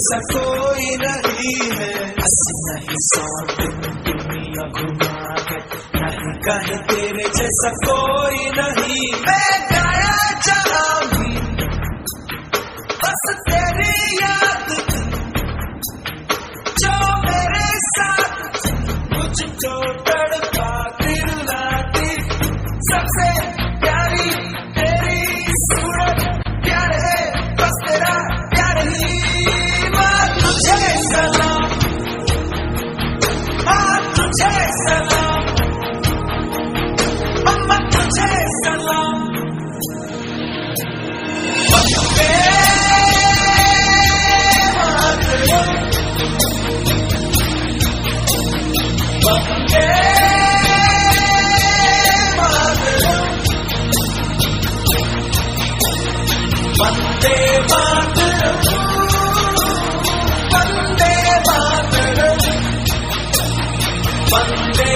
जैसा कोई नहीं है। अस्सी नहीं 100 दिन दुनिया घुमा के, नहीं कहीं तेरे जैसा कोई नहीं। मैं गाया जहाँ भी बस तेरी याद जो मेरे साथ मुझको तड़पा दिलाती। सबसे प्यारी तेरी सूरत, प्यार है बस तेरा प्यार ही। माँ तुझे सलाम, माँ तुझे सलाम, अम्मा तुझे सलाम। वंदे मातरम, वंदे मातरम, वंदे मातरम, वंदे मातरम, वंदे